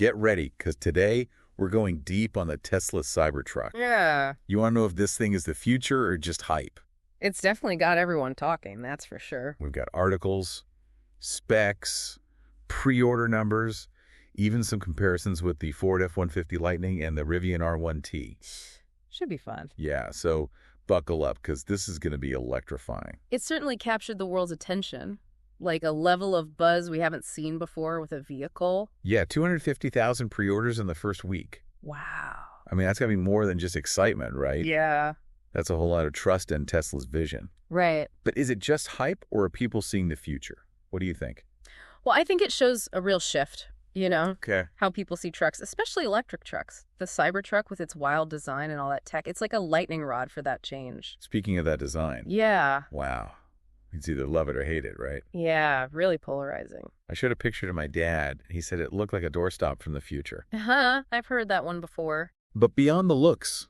get ready, because today we're going deep on the Tesla Cybertruck. Yeah. You want to know if this thing is the future or just hype? It's definitely got everyone talking, that's for sure. We've got articles, specs, pre-order numbers, even some comparisons with the Ford F-150 Lightning and the Rivian R1T. Should be fun. Yeah, so buckle up, because this is going to be electrifying. It certainly captured the world's attention. Like a level of buzz we haven't seen before with a vehicle. Yeah, 250,000 pre-orders in the first week. Wow. I mean, that's got to be more than just excitement, right? Yeah. That's a whole lot of trust in Tesla's vision. Right. But is it just hype, or are people seeing the future? What do you think? Well, I think it shows a real shift, Okay. how people see trucks, especially electric trucks. The Cybertruck with its wild design and all that tech, it's like a lightning rod for that change. Speaking of that design. Yeah. Wow. It's either love it or hate it, right? Yeah, really polarizing. I showed a picture to my dad. He said it looked like a doorstop from the future. Uh-huh, I've heard that one before. But beyond the looks,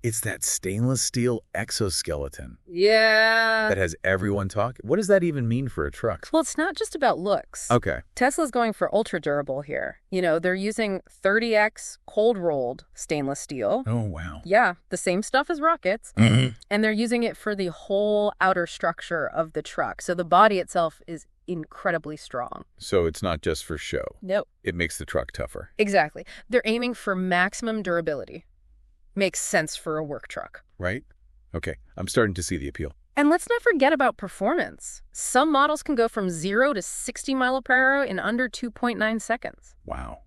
it's that stainless steel exoskeleton Yeah. that has everyone talking. What does that even mean for a truck? Well, it's not just about looks. Okay. Tesla's going for ultra durable here. They're using 30x cold rolled stainless steel. Oh, wow. Yeah, the same stuff as rockets. Mm-hmm. And they're using it for the whole outer structure of the truck. So the body itself is incredibly strong. So it's not just for show. Nope. It makes the truck tougher. Exactly. They're aiming for maximum durability. Makes sense for a work truck. Right? Okay. I'm starting to see the appeal. And let's not forget about performance. Some models can go from 0 to 60 miles per hour in under 2.9 seconds. Wow.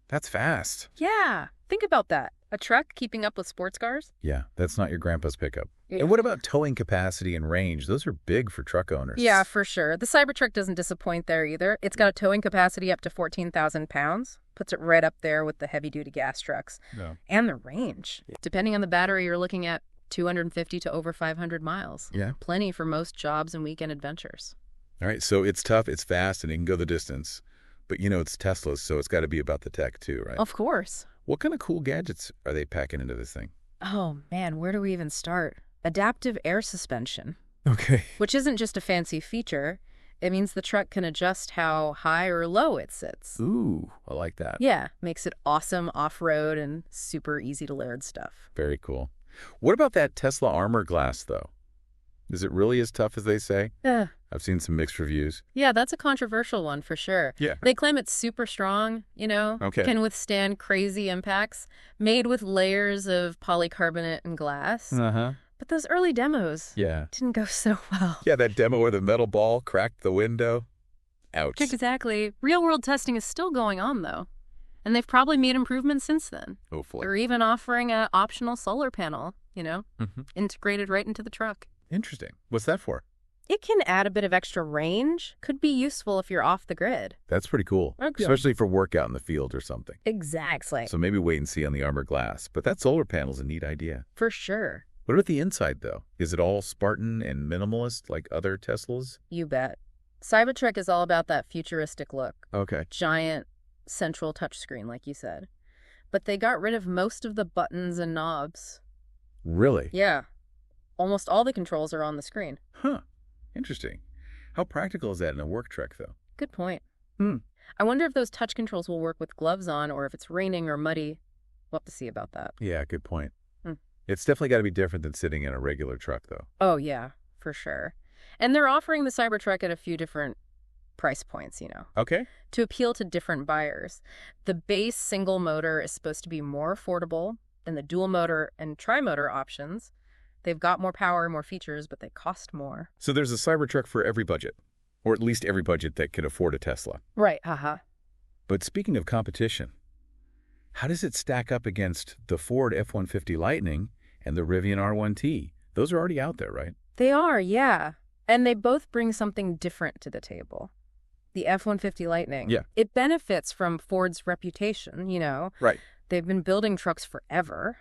That's fast. Yeah, think about that. A truck keeping up with sports cars? Yeah, that's not your grandpa's pickup. Yeah. And what about towing capacity and range? Those are big for truck owners. Yeah, for sure. The Cybertruck doesn't disappoint there either. It's got a towing capacity up to 14,000 pounds. Puts it right up there with the heavy-duty gas trucks. Yeah. And the range. Depending on the battery, you're looking at 250 to over 500 miles. Yeah. Plenty for most jobs and weekend adventures. All right, so it's tough, it's fast, and it can go the distance. But it's Tesla's, so it's got to be about the tech too, right? Of course. What kind of cool gadgets are they packing into this thing? Oh, man, where do we even start? Adaptive air suspension, Okay. which isn't just a fancy feature. It means the truck can adjust how high or low it sits. Ooh, I like that. Yeah, makes it awesome off-road and super easy to load stuff. Very cool. What about that Tesla armor glass, though? Is it really as tough as they say? I've seen some mixed reviews. Yeah, that's a controversial one for sure. Yeah. They claim it's super strong, Okay. can withstand crazy impacts, made with layers of polycarbonate and glass. Uh-huh. But those early demos Yeah. didn't go so well. Yeah, that demo where the metal ball cracked the window. Ouch. Exactly. Real-world testing is still going on, though. And they've probably made improvements since then. Hopefully. Or even offering an optional solar panel, Mm-hmm. integrated right into the truck. Interesting. What's that for? It can add a bit of extra range. Could be useful if you're off the grid. That's pretty cool. Okay. Especially for workout in the field or something. Exactly. So maybe wait and see on the armor glass. But that solar panel's a neat idea. For sure. What about the inside, though? Is it all Spartan and minimalist like other Teslas? You bet. Cybertruck is all about that futuristic look. Okay. Giant central touchscreen, like you said. But they got rid of most of the buttons and knobs. Really? Yeah. Almost all the controls are on the screen. Huh. Interesting. How practical is that in a work truck, though? Good point. Hmm. I wonder if those touch controls will work with gloves on or if it's raining or muddy. We'll have to see about that. Yeah, good point. Hmm. It's definitely got to be different than sitting in a regular truck, though. Oh, yeah, for sure. And they're offering the Cybertruck at a few different price points, Okay. to appeal to different buyers. The base single motor is supposed to be more affordable than the dual motor and tri-motor options. They've got more power and more features, but they cost more. So there's a Cybertruck for every budget, or at least every budget that can afford a Tesla. Right, haha. But speaking of competition, how does it stack up against the Ford F-150 Lightning and the Rivian R1T? Those are already out there, right? They are, yeah. And they both bring something different to the table. The F-150 Lightning. Yeah. It benefits from Ford's reputation, Right. They've been building trucks forever.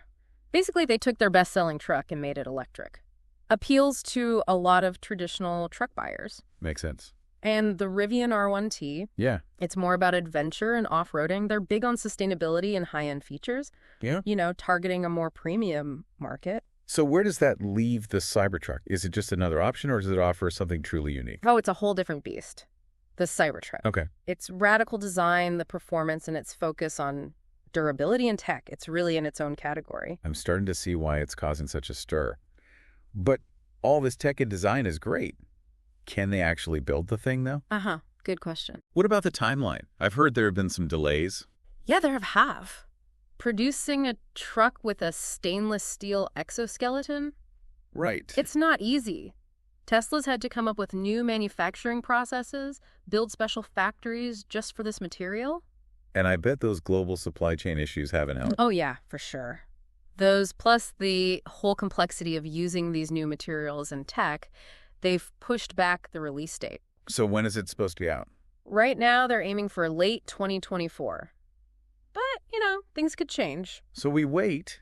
Basically, they took their best-selling truck and made it electric. Appeals to a lot of traditional truck buyers. Makes sense. And the Rivian R1T, Yeah. it's more about adventure and off-roading. They're big on sustainability and high-end features, Yeah. targeting a more premium market. So where does that leave the Cybertruck? Is it just another option, or does it offer something truly unique? Oh, it's a whole different beast. The Cybertruck. Okay. Its radical design, the performance, and its focus on durability and tech, it's really in its own category. I'm starting to see why it's causing such a stir. But all this tech and design is great. Can they actually build the thing, though? Uh-huh. Good question. What about the timeline? I've heard there have been some delays. Yeah, there have. Producing a truck with a stainless steel exoskeleton? Right. It's not easy. Tesla's had to come up with new manufacturing processes, build special factories just for this material. And I bet those global supply chain issues haven't helped. Oh, yeah, for sure. Those, plus the whole complexity of using these new materials and tech, they've pushed back the release date. So when is it supposed to be out? Right now, they're aiming for late 2024. But, things could change. So we wait,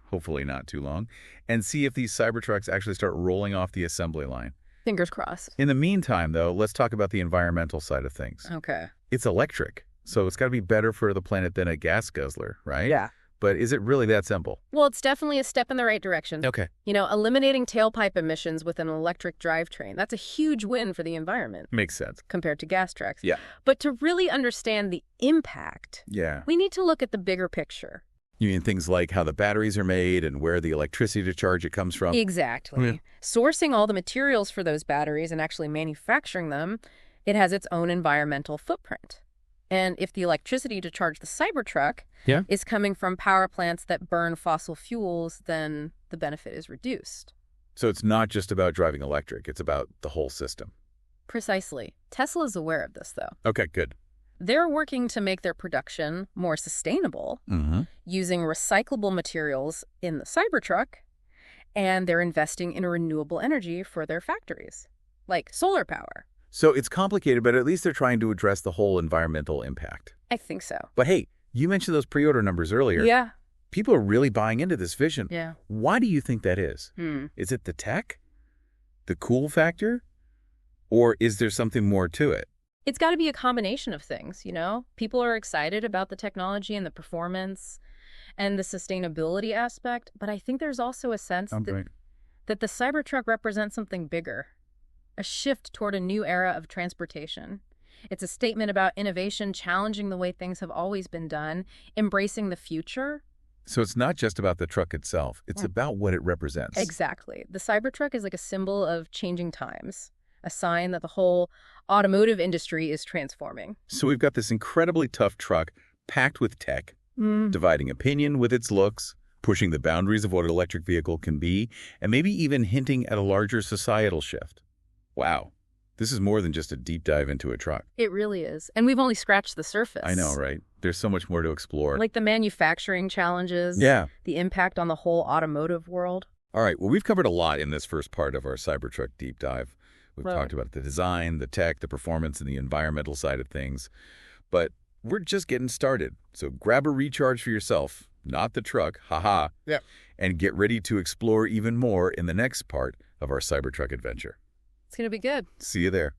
hopefully not too long, and see if these Cybertrucks actually start rolling off the assembly line. Fingers crossed. In the meantime, though, let's talk about the environmental side of things. Okay. It's electric, so it's got to be better for the planet than a gas guzzler, right? Yeah. But is it really that simple? Well, it's definitely a step in the right direction. Okay. Eliminating tailpipe emissions with an electric drivetrain, that's a huge win for the environment Makes sense. compared to gas trucks. Yeah. But to really understand the impact, Yeah. we need to look at the bigger picture. You mean things like how the batteries are made and where the electricity to charge it comes from? Exactly. Yeah. Sourcing all the materials for those batteries and actually manufacturing them, it has its own environmental footprint. And if the electricity to charge the Cybertruck is coming from power plants that burn fossil fuels, then the benefit is reduced. So it's not just about driving electric, it's about the whole system. Precisely. Tesla's aware of this, though. Okay, good. They're working to make their production more sustainable, using recyclable materials in the Cybertruck, and they're investing in renewable energy for their factories, like solar power. So it's complicated, but at least they're trying to address the whole environmental impact. I think so. But hey, you mentioned those pre-order numbers earlier. Yeah. People are really buying into this vision. Yeah. Why do you think that is? Is it the tech? The cool factor? Or is there something more to it? It's got to be a combination of things, People are excited about the technology and the performance and the sustainability aspect, but I think there's also a sense that the Cybertruck represents something bigger, a shift toward a new era of transportation. It's a statement about innovation, challenging the way things have always been done, embracing the future. So it's not just about the truck itself. It's about what it represents. Exactly. The Cybertruck is like a symbol of changing times, a sign that the whole automotive industry is transforming. So we've got this incredibly tough truck packed with tech, dividing opinion with its looks, pushing the boundaries of what an electric vehicle can be, and maybe even hinting at a larger societal shift. Wow. This is more than just a deep dive into a truck. It really is. And we've only scratched the surface. I know, right? There's so much more to explore. Like the manufacturing challenges. Yeah. The impact on the whole automotive world. All right. Well, we've covered a lot in this first part of our Cybertruck deep dive. We've Right. talked about the design, the tech, the performance, and the environmental side of things. But we're just getting started. So grab a recharge for yourself, not the truck, haha. Yeah. And get ready to explore even more in the next part of our Cybertruck adventure. It's going to be good. See you there.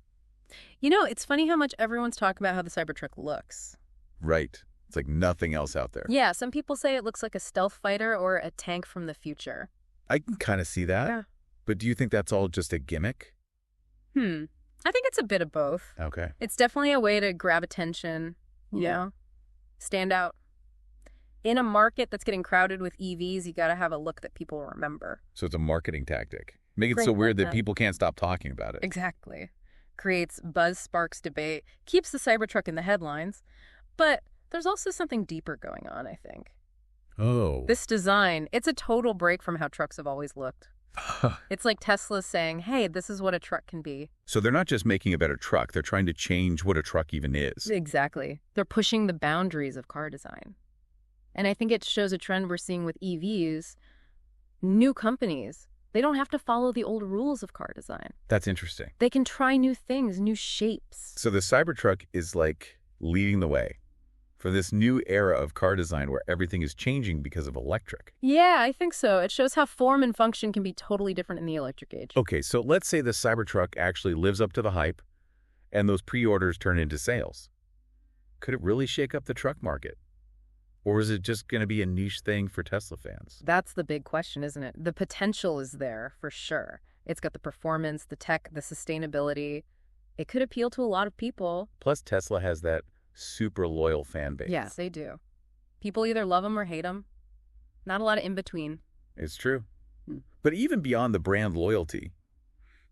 It's funny how much everyone's talking about how the Cybertruck looks. Right. It's like nothing else out there. Yeah, some people say it looks like a stealth fighter or a tank from the future. I can kind of see that. Yeah. But do you think that's all just a gimmick? I think it's a bit of both. Okay. It's definitely a way to grab attention, stand out. In a market that's getting crowded with EVs, you got to have a look that people remember. So it's a marketing tactic. Make it Great so weird point, that yeah. people can't stop talking about it. Exactly. Creates buzz, sparks debate, keeps the Cybertruck in the headlines. But there's also something deeper going on, I think. Oh. This design, it's a total break from how trucks have always looked. It's like Tesla saying, hey, this is what a truck can be. So they're not just making a better truck, they're trying to change what a truck even is. Exactly. They're pushing the boundaries of car design. And I think it shows a trend we're seeing with EVs. New companies, they don't have to follow the old rules of car design. That's interesting. They can try new things, new shapes. So the Cybertruck is like leading the way for this new era of car design where everything is changing because of electric. Yeah, I think so. It shows how form and function can be totally different in the electric age. Okay, so let's say the Cybertruck actually lives up to the hype and those pre-orders turn into sales. Could it really shake up the truck market? Or is it just going to be a niche thing for Tesla fans? That's the big question, isn't it? The potential is there for sure. It's got the performance, the tech, the sustainability. It could appeal to a lot of people. Plus, Tesla has that super loyal fan base. Yes, they do. People either love them or hate them. Not a lot of in-between. It's true. But even beyond the brand loyalty,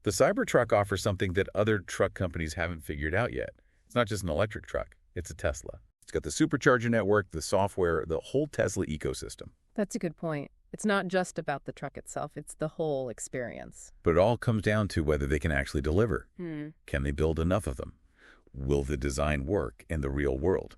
the Cybertruck offers something that other truck companies haven't figured out yet. It's not just an electric truck. It's a Tesla. It's got the supercharger network, the software, the whole Tesla ecosystem. That's a good point. It's not just about the truck itself. It's the whole experience. But it all comes down to whether they can actually deliver. Can they build enough of them? Will the design work in the real world?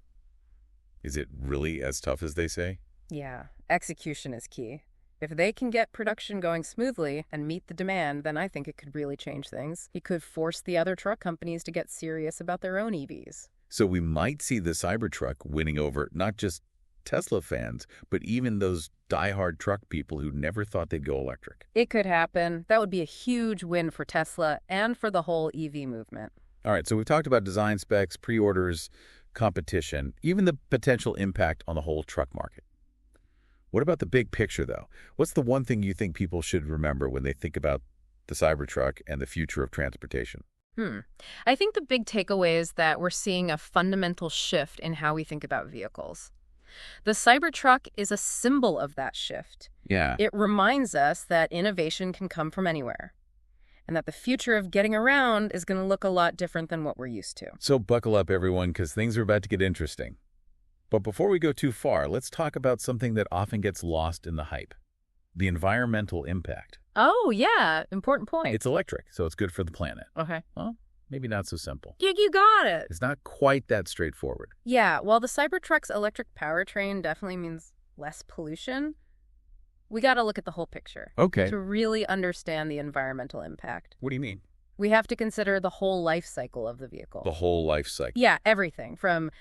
Is it really as tough as they say? Yeah, execution is key. If they can get production going smoothly and meet the demand, then I think it could really change things. It could force the other truck companies to get serious about their own EVs. So we might see the Cybertruck winning over not just Tesla fans, but even those diehard truck people who never thought they'd go electric. It could happen. That would be a huge win for Tesla and for the whole EV movement. All right, so we've talked about design specs, pre-orders, competition, even the potential impact on the whole truck market. What about the big picture, though? What's the one thing you think people should remember when they think about the Cybertruck and the future of transportation? I think the big takeaway is that we're seeing a fundamental shift in how we think about vehicles. The Cybertruck is a symbol of that shift. Yeah. It reminds us that innovation can come from anywhere, and that the future of getting around is going to look a lot different than what we're used to. So buckle up, everyone, because things are about to get interesting. But before we go too far, let's talk about something that often gets lost in the hype: the environmental impact. Oh, yeah. Important point. It's electric, so it's good for the planet. Okay. Well, maybe not so simple. You got it. It's not quite that straightforward. Yeah, while the Cybertruck's electric powertrain definitely means less pollution, we got to look at the whole picture. Okay. To really understand the environmental impact. What do you mean? We have to consider the whole life cycle of the vehicle. The whole life cycle. Yeah, everything from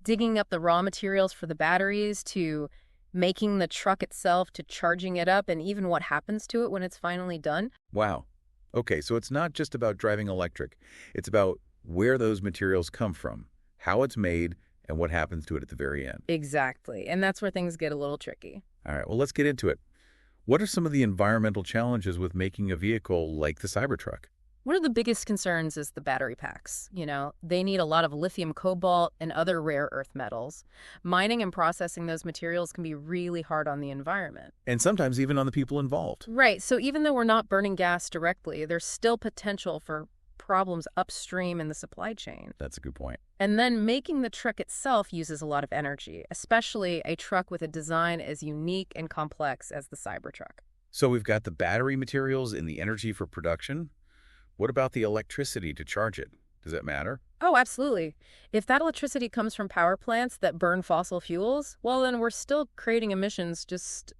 digging up the raw materials for the batteries to making the truck itself to charging it up and even what happens to it when it's finally done. Wow. Okay, so it's not just about driving electric. It's about where those materials come from, how it's made, and what happens to it at the very end. Exactly. And that's where things get a little tricky. All right, well, let's get into it. What are some of the environmental challenges with making a vehicle like the Cybertruck? One of the biggest concerns is the battery packs. They need a lot of lithium, cobalt, and other rare earth metals. Mining and processing those materials can be really hard on the environment. And sometimes even on the people involved. Right. So even though we're not burning gas directly, there's still potential for problems upstream in the supply chain. That's a good point. And then making the truck itself uses a lot of energy, especially a truck with a design as unique and complex as the Cybertruck. So we've got the battery materials and the energy for production. What about the electricity to charge it? Does that matter? Oh, absolutely. If that electricity comes from power plants that burn fossil fuels, well, then we're still creating emissions just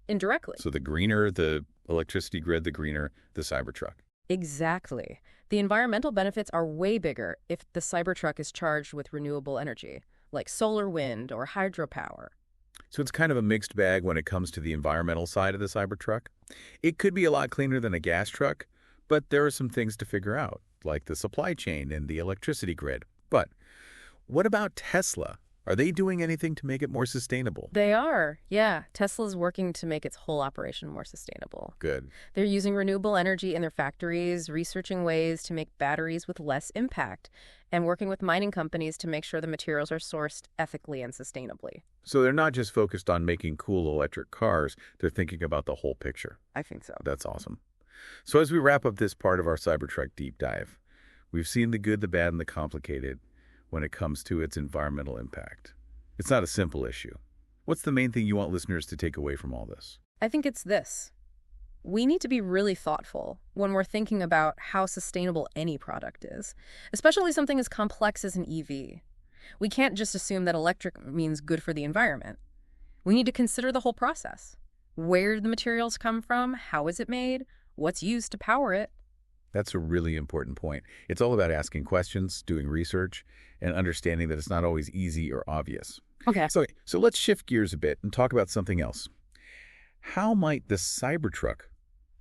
indirectly. So the greener the electricity grid, the greener the Cybertruck. Exactly. The environmental benefits are way bigger if the Cybertruck is charged with renewable energy, like solar, wind, or hydropower. So it's kind of a mixed bag when it comes to the environmental side of the Cybertruck. It could be a lot cleaner than a gas truck, but there are some things to figure out, like the supply chain and the electricity grid. But what about Tesla? Are they doing anything to make it more sustainable? They are, yeah. Tesla's working to make its whole operation more sustainable. Good. They're using renewable energy in their factories, researching ways to make batteries with less impact, and working with mining companies to make sure the materials are sourced ethically and sustainably. So they're not just focused on making cool electric cars, they're thinking about the whole picture. I think so. That's awesome. So as we wrap up this part of our Cybertruck deep dive, we've seen the good, the bad, and the complicated when it comes to its environmental impact. It's not a simple issue. What's the main thing you want listeners to take away from all this? I think it's this. We need to be really thoughtful when we're thinking about how sustainable any product is, especially something as complex as an EV. We can't just assume that electric means good for the environment. We need to consider the whole process. Where did the materials come from? How is it made? What's used to power it? That's a really important point. It's all about asking questions, doing research, and understanding that it's not always easy or obvious. Okay. So let's shift gears a bit and talk about something else. How might the Cybertruck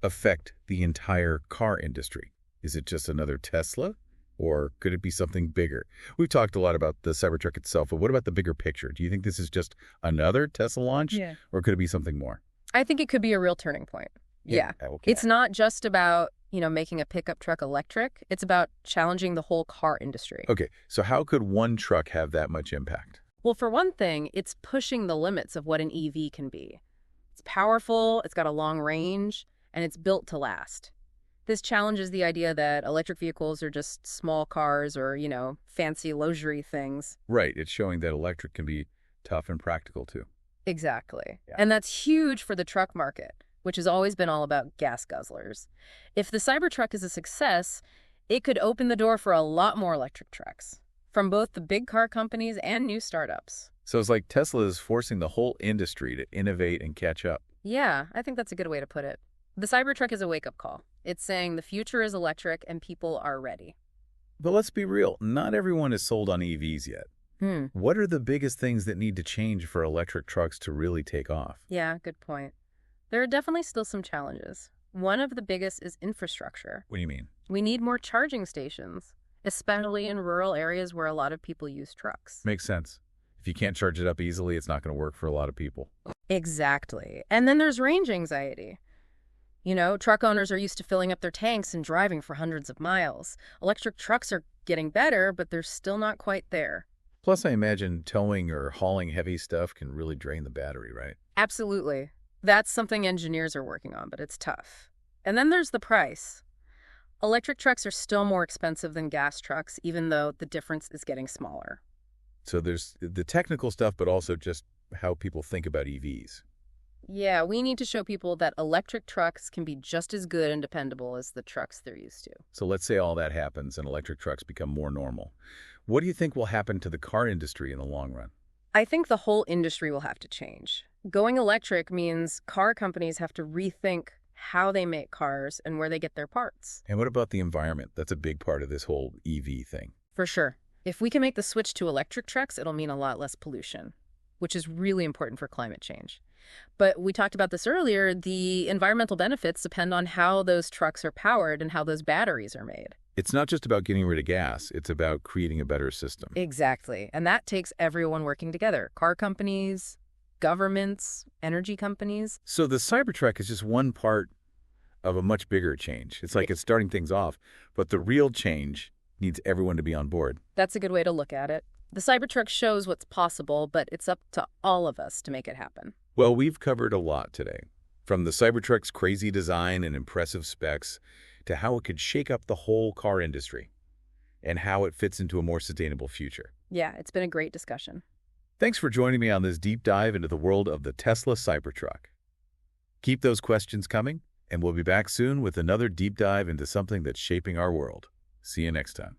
affect the entire car industry? Is it just another Tesla? Or could it be something bigger? We've talked a lot about the Cybertruck itself, but what about the bigger picture? Do you think this is just another Tesla launch? Or could it be something more? I think it could be a real turning point. Yeah. Okay. It's not just about making a pickup truck electric. It's about challenging the whole car industry. Okay, so how could one truck have that much impact? Well, for one thing, it's pushing the limits of what an EV can be. It's powerful, it's got a long range, and it's built to last. This challenges the idea that electric vehicles are just small cars or, fancy luxury things. Right, it's showing that electric can be tough and practical too. Exactly. Yeah. And that's huge for the truck market, which has always been all about gas guzzlers. If the Cybertruck is a success, it could open the door for a lot more electric trucks from both the big car companies and new startups. So it's like Tesla is forcing the whole industry to innovate and catch up. Yeah, I think that's a good way to put it. The Cybertruck is a wake-up call. It's saying the future is electric and people are ready. But let's be real, not everyone is sold on EVs yet. What are the biggest things that need to change for electric trucks to really take off? Yeah, good point. There are definitely still some challenges. One of the biggest is infrastructure. What do you mean? We need more charging stations, especially in rural areas where a lot of people use trucks. Makes sense. If you can't charge it up easily, it's not going to work for a lot of people. Exactly. And then there's range anxiety. Truck owners are used to filling up their tanks and driving for hundreds of miles. Electric trucks are getting better, but they're still not quite there. Plus, I imagine towing or hauling heavy stuff can really drain the battery, right? Absolutely. That's something engineers are working on, but it's tough. And then there's the price. Electric trucks are still more expensive than gas trucks, even though the difference is getting smaller. So there's the technical stuff, but also just how people think about EVs. Yeah, we need to show people that electric trucks can be just as good and dependable as the trucks they're used to. So let's say all that happens and electric trucks become more normal. What do you think will happen to the car industry in the long run? I think the whole industry will have to change. Going electric means car companies have to rethink how they make cars and where they get their parts. And what about the environment? That's a big part of this whole EV thing. For sure. If we can make the switch to electric trucks, it'll mean a lot less pollution, which is really important for climate change. But we talked about this earlier, the environmental benefits depend on how those trucks are powered and how those batteries are made. It's not just about getting rid of gas, it's about creating a better system. Exactly. And that takes everyone working together. Car companies, governments, energy companies. So the Cybertruck is just one part of a much bigger change. It's like it's starting things off, but the real change needs everyone to be on board. That's a good way to look at it. The Cybertruck shows what's possible, but it's up to all of us to make it happen. Well, we've covered a lot today, from the Cybertruck's crazy design and impressive specs to how it could shake up the whole car industry and how it fits into a more sustainable future. Yeah, it's been a great discussion. Thanks for joining me on this deep dive into the world of the Tesla Cybertruck. Keep those questions coming, and we'll be back soon with another deep dive into something that's shaping our world. See you next time.